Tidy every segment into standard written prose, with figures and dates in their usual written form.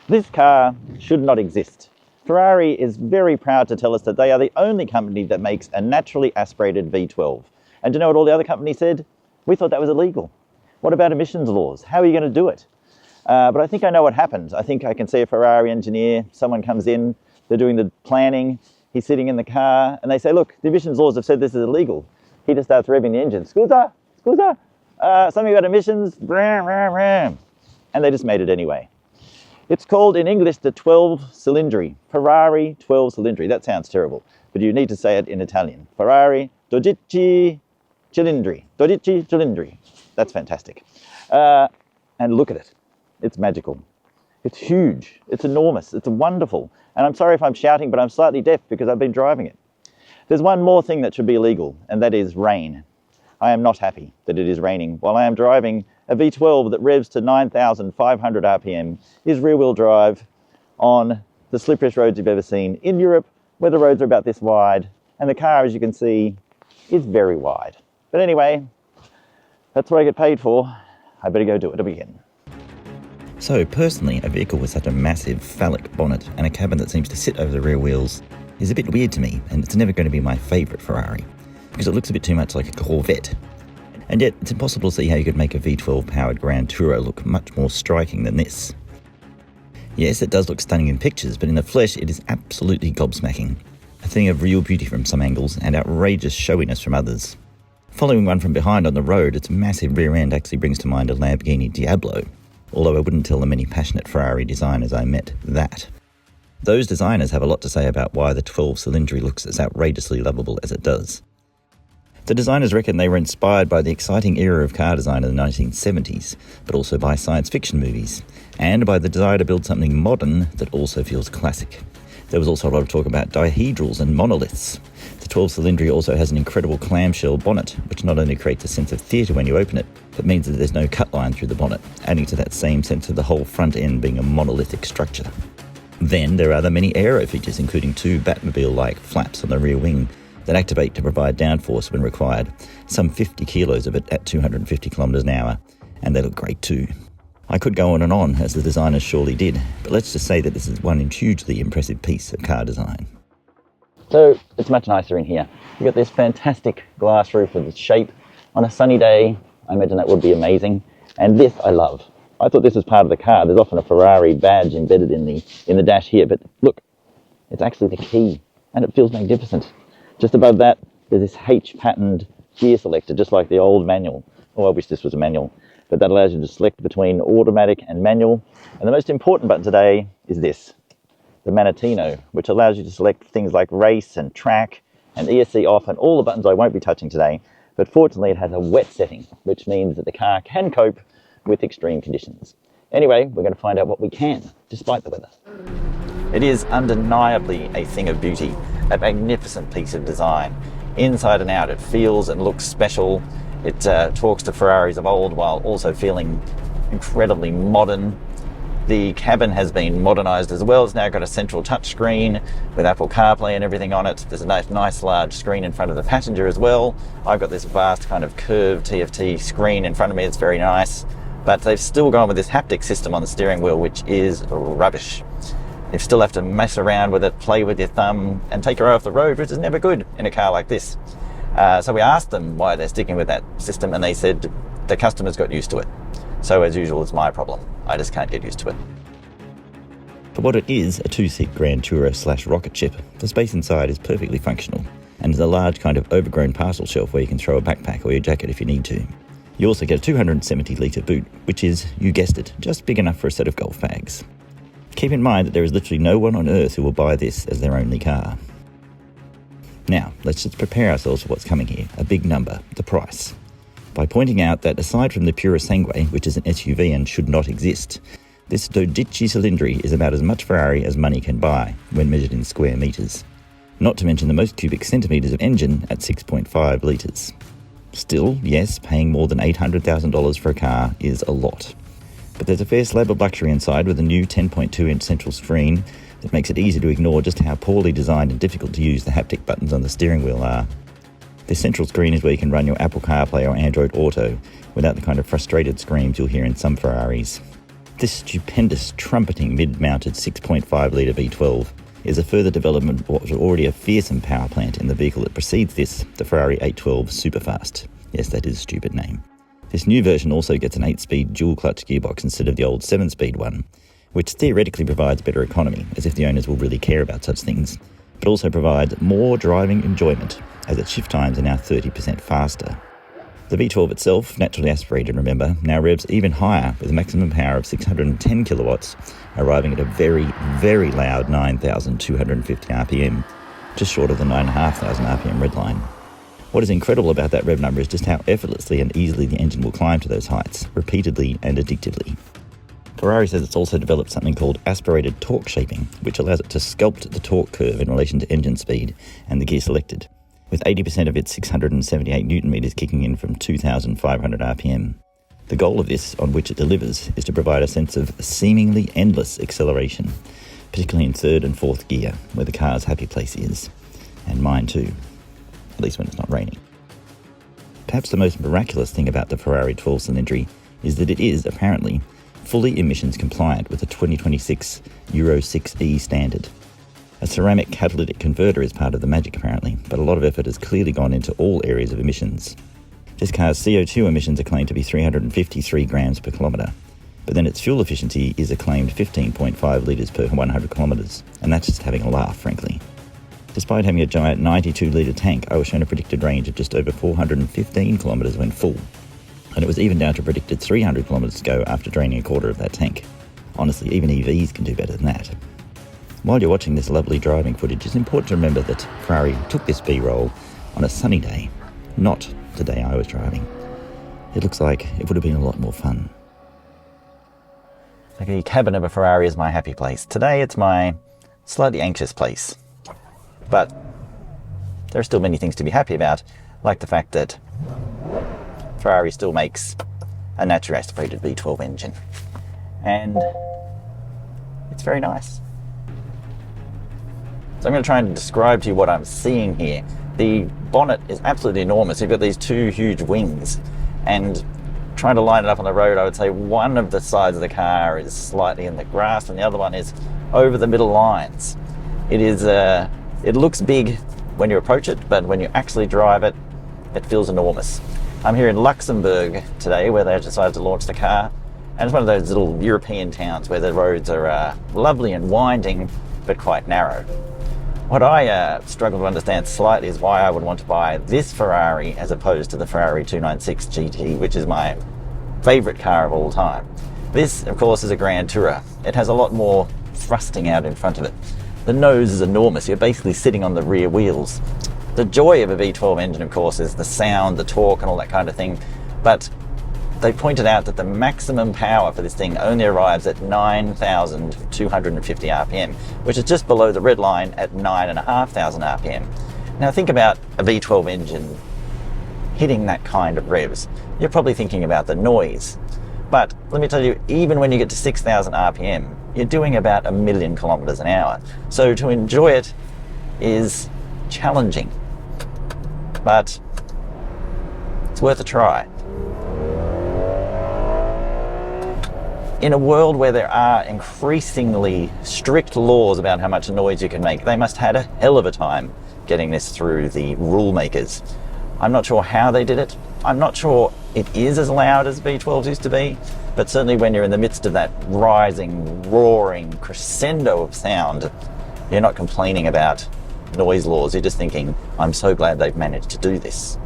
This car should not exist. Ferrari is very proud to tell us that they are the only company that makes a naturally aspirated V12. And do you know what all the other companies said? We thought that was illegal. What about emissions laws? How are you going to do it? But I think I know what happened. I think I can see a Ferrari engineer, someone comes in, they're doing the planning, he's sitting in the car, and they say, look, the emissions laws have said this is illegal. He just starts revving the engine. Scusa, something about emissions, and they just made it anyway. It's called in English the 12 Cilindri, Ferrari 12 Cilindri. That sounds terrible, but you need to say it in Italian. Ferrari 12 Cilindri, 12 Cilindri. That's fantastic. And look at it. It's magical. It's huge. It's enormous. It's wonderful. And I'm sorry if I'm shouting, but I'm slightly deaf because I've been driving it. There's one more thing that should be illegal, and that is rain. I am not happy that it is raining while I am driving a V12 that revs to 9,500 RPM, is rear-wheel drive on the slipperiest roads you've ever seen in Europe, where the roads are about this wide, and the car, as you can see, is very wide. But anyway, that's what I get paid for. I better go do it again. So personally, a vehicle with such a massive phallic bonnet and a cabin that seems to sit over the rear wheels is a bit weird to me, and it's never going to be my favourite Ferrari, because it looks a bit too much like a Corvette. And yet, it's impossible to see how you could make a V12 powered Grand Tourer look much more striking than this. Yes, it does look stunning in pictures, but in the flesh it is absolutely gobsmacking. A thing of real beauty from some angles and outrageous showiness from others. Following one from behind on the road, its massive rear end actually brings to mind a Lamborghini Diablo, although I wouldn't tell the many passionate Ferrari designers I met that. Those designers have a lot to say about why the 12 Cilindri looks as outrageously lovable as it does. The designers reckon they were inspired by the exciting era of car design in the 1970s, but also by science fiction movies, and by the desire to build something modern that also feels classic. There was also a lot of talk about dihedrals and monoliths. The 12 Cilindri also has an incredible clamshell bonnet, which not only creates a sense of theatre when you open it, but means that there's no cut line through the bonnet, adding to that same sense of the whole front end being a monolithic structure. Then there are the many aero features, including two Batmobile-like flaps on the rear wing that activate to provide downforce when required, some 50 kilos of it at 250 kilometres an hour, and they look great too. I could go on, as the designers surely did, but let's just say that this is one hugely impressive piece of car design. So it's much nicer in here. You've got this fantastic glass roof with its shape. On a sunny day, I imagine that would be amazing. And this I love. I thought this was part of the car. There's often a Ferrari badge embedded in the dash here, but look, it's actually the key, and it feels magnificent. Just above that, there's this H-patterned gear selector, just like the old manual. Oh, I wish this was a manual. But that allows you to select between automatic and manual. And the most important button today is this, the Manettino, which allows you to select things like race and track and ESC off and all the buttons I won't be touching today. But fortunately, it has a wet setting, which means that the car can cope with extreme conditions. Anyway, we're going to find out what we can, despite the weather. It is undeniably a thing of beauty, a magnificent piece of design. Inside and out, it feels and looks special. It talks to Ferraris of old while also feeling incredibly modern. The cabin has been modernised as well. It's now got a central touchscreen with Apple CarPlay and everything on it. There's a nice large screen in front of the passenger as well. I've got this vast kind of curved TFT screen in front of me. It's very nice. But they've still gone with this haptic system on the steering wheel, which is rubbish. You still have to mess around with it, play with your thumb, and take her off the road, which is never good in a car like this. So we asked them why they're sticking with that system, and they said the customers got used to it. So as usual, it's my problem. I just can't get used to it. For what it is, a two-seat Grand Tourer / rocket ship, the space inside is perfectly functional, and there's a large kind of overgrown parcel shelf where you can throw a backpack or your jacket if you need to. You also get a 270-litre boot, which is, you guessed it, just big enough for a set of golf bags. Keep in mind that there is literally no one on earth who will buy this as their only car. Now, let's just prepare ourselves for what's coming here, a big number, the price. By pointing out that aside from the Purosangue, which is an SUV and should not exist, this 12 Cilindri is about as much Ferrari as money can buy when measured in square metres. Not to mention the most cubic centimetres of engine at 6.5 litres. Still, yes, paying more than $800,000 for a car is a lot. But there's a fair slab of luxury inside with a new 10.2-inch central screen that makes it easy to ignore just how poorly designed and difficult to use the haptic buttons on the steering wheel are. This central screen is where you can run your Apple CarPlay or Android Auto without the kind of frustrated screams you'll hear in some Ferraris. This stupendous, trumpeting mid-mounted 6.5 litre V12 is a further development of what was already a fearsome power plant in the vehicle that precedes this, the Ferrari 812 Superfast. Yes, that is a stupid name. This new version also gets an 8-speed dual-clutch gearbox instead of the old 7-speed one, which theoretically provides better economy, as if the owners will really care about such things, but also provides more driving enjoyment, as its shift times are now 30% faster. The V12 itself, naturally aspirated, remember, now revs even higher with a maximum power of 610 kilowatts, arriving at a very, very loud 9,250 RPM, just short of the 9,500 RPM redline. What is incredible about that rev number is just how effortlessly and easily the engine will climb to those heights, repeatedly and addictively. Ferrari says it's also developed something called aspirated torque shaping, which allows it to sculpt the torque curve in relation to engine speed and the gear selected, with 80% of its 678 Newton meters kicking in from 2,500 RPM. The goal of this, on which it delivers, is to provide a sense of seemingly endless acceleration, particularly in third and fourth gear, where the car's happy place is. And mine too, at least when it's not raining. Perhaps the most miraculous thing about the Ferrari 12-cylindry is that it is, apparently, fully emissions compliant with the 2026 Euro 6e standard. A ceramic catalytic converter is part of the magic, apparently, but a lot of effort has clearly gone into all areas of emissions. This car's CO2 emissions are claimed to be 353 grams per kilometre, but then its fuel efficiency is a claimed 15.5 litres per 100 kilometres, and that's just having a laugh, frankly. Despite having a giant 92-litre tank, I was shown a predicted range of just over 415 kilometres when full, and it was even down to a predicted 300 kilometres to go after draining a quarter of that tank. Honestly, even EVs can do better than that. While you're watching this lovely driving footage, it's important to remember that Ferrari took this B-roll on a sunny day, not the day I was driving. It looks like it would have been a lot more fun. The cabin of a Ferrari is my happy place. Today it's my slightly anxious place. But there are still many things to be happy about, like the fact that Ferrari still makes a naturally aspirated V12 engine. And it's very nice. So I'm going to try and describe to you what I'm seeing here. The bonnet is absolutely enormous. You've got these two huge wings, and trying to line it up on the road, I would say one of the sides of the car is slightly in the grass and the other one is over the middle lines. It looks big when you approach it, but when you actually drive it, it feels enormous. I'm here in Luxembourg today, where they decided to launch the car, and it's one of those little European towns where the roads are lovely and winding, but quite narrow. What I struggle to understand slightly is why I would want to buy this Ferrari as opposed to the Ferrari 296 GT, which is my favourite car of all time. This, of course, is a Grand Tourer. It has a lot more thrusting out in front of it. The nose is enormous. You're basically sitting on the rear wheels. The joy of a V12 engine, of course, is the sound, the torque, and all that kind of thing. But they pointed out that the maximum power for this thing only arrives at 9,250 RPM, which is just below the red line at 9,500 RPM. Now think about a V12 engine hitting that kind of revs. You're probably thinking about the noise. But let me tell you, even when you get to 6,000 RPM, you're doing about 1,000,000 kilometers an hour. So to enjoy it is challenging, but it's worth a try. In a world where there are increasingly strict laws about how much noise you can make, they must have had a hell of a time getting this through the rule makers. I'm not sure how they did it. I'm not sure it is as loud as V12s used to be, but certainly when you're in the midst of that rising, roaring crescendo of sound, you're not complaining about noise laws. You're just thinking, I'm so glad they've managed to do this.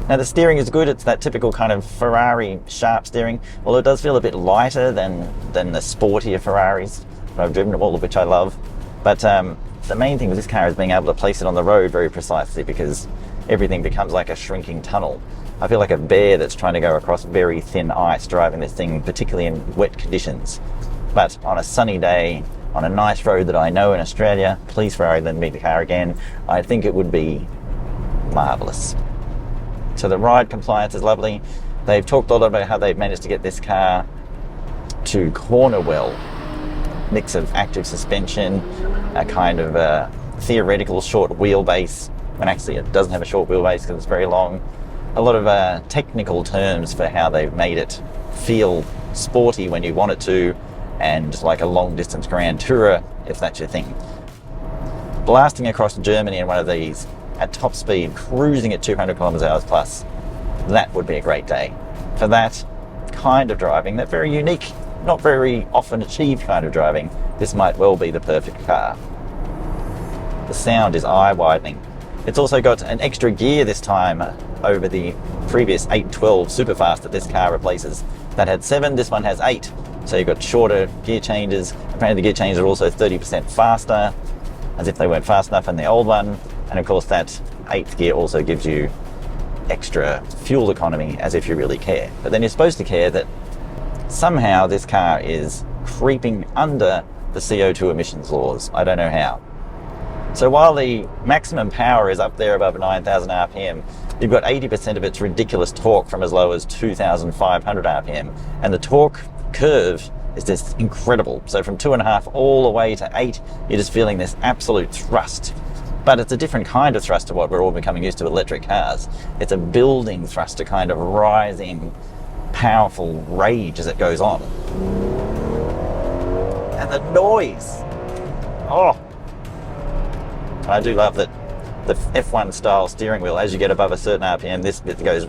Now the steering is good. It's that typical kind of Ferrari sharp steering, although it does feel a bit lighter than the sportier Ferraris that I've driven, all of which I love. But the main thing with this car is being able to place it on the road very precisely, because everything becomes like a shrinking tunnel. I feel like a bear that's trying to go across very thin ice driving this thing, particularly in wet conditions. But on a sunny day, on a nice road that I know in Australia, please Ferrari, lend me the car again, I think it would be marvellous. So the ride compliance is lovely. They've talked a lot about how they've managed to get this car to corner well. Mix of active suspension, a kind of a theoretical short wheelbase, when actually it doesn't have a short wheelbase because it's very long. A lot of technical terms for how they've made it feel sporty when you want it to, and like a long distance Grand Tourer if that's your thing. Blasting across Germany in one of these at top speed, cruising at 200 kilometers an hour plus, that would be a great day. For that kind of driving, that very unique, not very often achieved kind of driving, this might well be the perfect car. The sound is eye-widening. It's also got an extra gear this time over the previous 812 Superfast that this car replaces. That had 7, this one has 8. So you've got shorter gear changes. Apparently the gear changes are also 30% faster, as if they weren't fast enough in the old one. And of course that 8th gear also gives you extra fuel economy, as if you really care. But then you're supposed to care that somehow this car is creeping under the CO2 emissions laws. I don't know how. So while the maximum power is up there above 9,000 RPM, you've got 80% of its ridiculous torque from as low as 2,500 RPM. And the torque curve is just incredible. So from 2.5 all the way to 8, you're just feeling this absolute thrust. But it's a different kind of thrust to what we're all becoming used to with electric cars. It's a building thrust, a kind of rising, powerful rage as it goes on. And the noise! Oh! I do love that the F1 style steering wheel, as you get above a certain RPM, this bit goes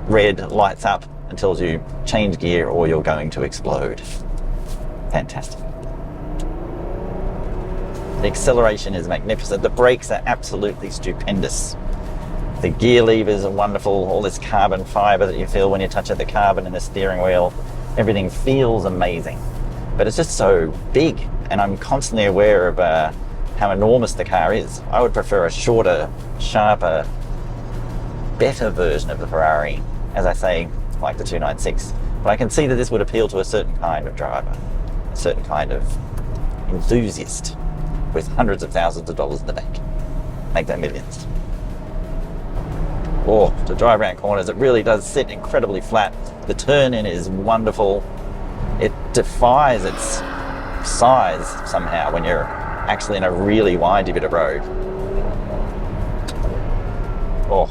red, lights up, and tells you change gear or you're going to explode. Fantastic. The acceleration is magnificent. The brakes are absolutely stupendous. The gear levers are wonderful. All this carbon fiber that you feel when you touch the carbon in the steering wheel. Everything feels amazing. But it's just so big, and I'm constantly aware of how enormous the car is. I would prefer a shorter, sharper, better version of the Ferrari, as I say, like the 296. But I can see that this would appeal to a certain kind of driver, a certain kind of enthusiast with hundreds of thousands of dollars in the bank. Make that millions. Oh, to drive around corners, it really does sit incredibly flat. The turn-in is wonderful. It defies its size somehow when you're actually in a really windy bit of road. Oh.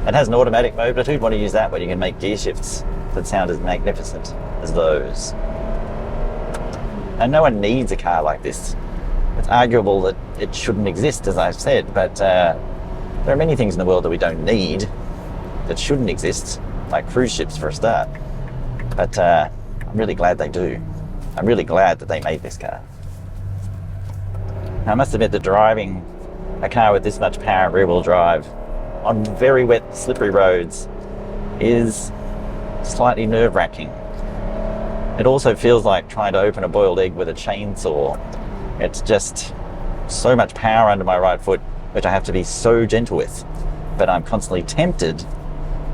It has an automatic mode, but who'd want to use that when you can make gear shifts that sound as magnificent as those? And no one needs a car like this. It's arguable that it shouldn't exist, as I've said, but there are many things in the world that we don't need, that shouldn't exist, like cruise ships for a start. But I'm really glad they do. I'm really glad that they made this car. Now, I must admit that driving a car with this much power and rear-wheel drive on very wet, slippery roads is slightly nerve-wracking. It also feels like trying to open a boiled egg with a chainsaw. It's just so much power under my right foot, which I have to be so gentle with. But I'm constantly tempted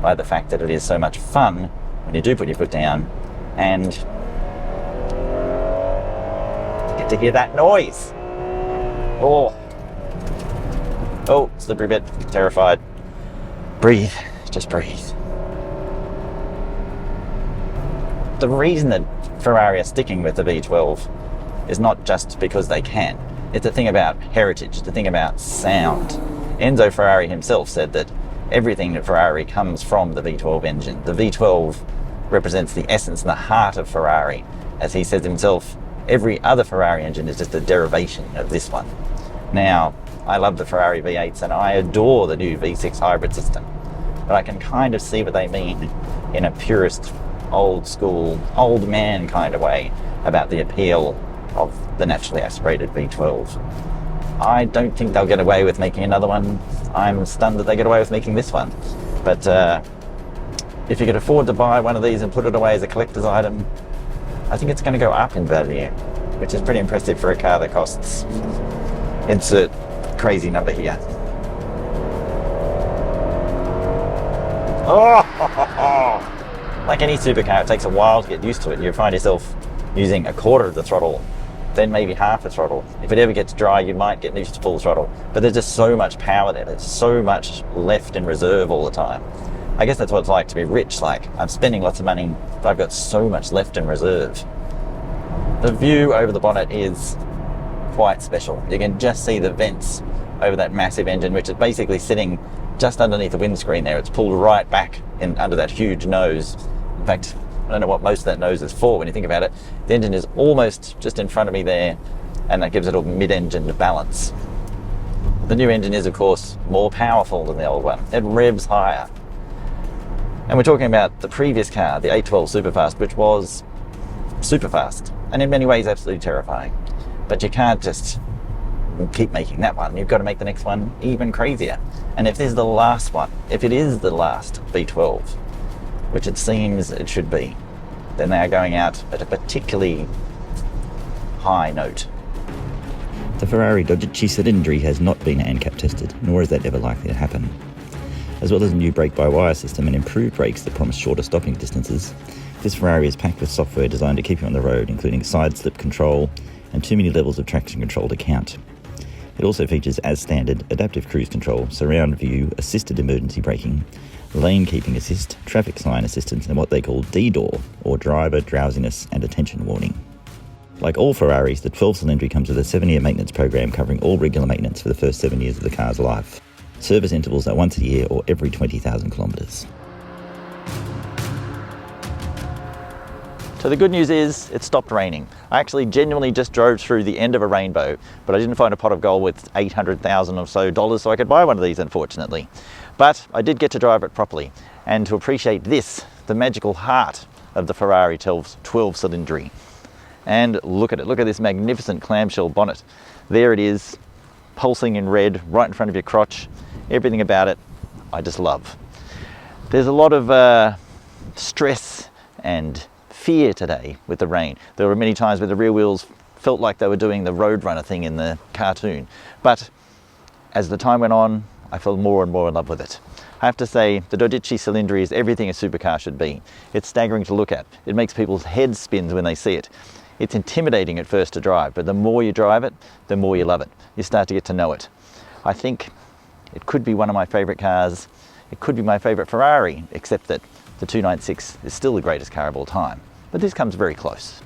by the fact that it is so much fun when you do put your foot down and get to hear that noise. Oh, slippery bit, terrified. Breathe, just breathe. The reason that Ferrari are sticking with the V12 is not just because they can. It's a thing about heritage, it's a thing about sound. Enzo Ferrari himself said that everything at Ferrari comes from the V12 engine. The V12 represents the essence and the heart of Ferrari. As he says himself, every other Ferrari engine is just a derivation of this one. Now, I love the Ferrari V8s and I adore the new V6 hybrid system, but I can kind of see what they mean in a purist, old school, old man kind of way about the appeal of the naturally aspirated V12. I don't think they'll get away with making another one. I'm stunned that they get away with making this one. But if you could afford to buy one of these and put it away as a collector's item, I think it's going to go up in value, which is pretty impressive for a car that costs, insert crazy number here. Oh! Like any supercar, it takes a while to get used to it. You find yourself using a quarter of the throttle, then maybe half the throttle. If it ever gets dry, you might get used to full throttle. But there's just so much power there. There's so much left in reserve all the time. I guess that's what it's like to be rich. Like, I'm spending lots of money, but I've got so much left in reserve. The view over the bonnet is quite special. You can just see the vents over that massive engine, which is basically sitting just underneath the windscreen there. It's pulled right back in under that huge nose. In fact, I don't know what most of that nose is for when you think about it. The engine is almost just in front of me there, and that gives it a mid-engine balance. The new engine is, of course, more powerful than the old one. It revs higher. And we're talking about the previous car, the 812 Superfast, which was super fast, and in many ways absolutely terrifying. But you can't just keep making that one. You've got to make the next one even crazier. And if this is the last one, if it is the last V12, which it seems it should be, then they are going out at a particularly high note. The Ferrari Dodici Cilindri has not been ANCAP tested, nor is that ever likely to happen. As well as a new brake-by-wire system and improved brakes that promise shorter stopping distances, this Ferrari is packed with software designed to keep you on the road, including side slip control and too many levels of traction control to count. It also features, as standard, adaptive cruise control, surround view, assisted emergency braking, lane keeping assist, traffic sign assistance, and what they call D-Door, or driver drowsiness and attention warning. Like all Ferraris, the 12 Cilindri comes with a 7-year maintenance program covering all regular maintenance for the first 7 years of the car's life. Service intervals are once a year or every 20,000 kilometres. So the good news is it stopped raining. I actually genuinely just drove through the end of a rainbow, but I didn't find a pot of gold with $800,000 or so I could buy one of these, unfortunately. But I did get to drive it properly and to appreciate this, the magical heart of the Ferrari 12 Cilindri. And look at it, look at this magnificent clamshell bonnet. There it is, pulsing in red right in front of your crotch. Everything about it, I just love. There's a lot of stress and fear today with the rain. There were many times where the rear wheels felt like they were doing the Roadrunner thing in the cartoon. But as the time went on, I fell more and more in love with it. I have to say, the Dodici Cilindri is everything a supercar should be. It's staggering to look at. It makes people's heads spin when they see it. It's intimidating at first to drive, but the more you drive it, the more you love it. You start to get to know it. I think it could be one of my favourite cars. It could be my favourite Ferrari, except that the 296 is still the greatest car of all time. But this comes very close.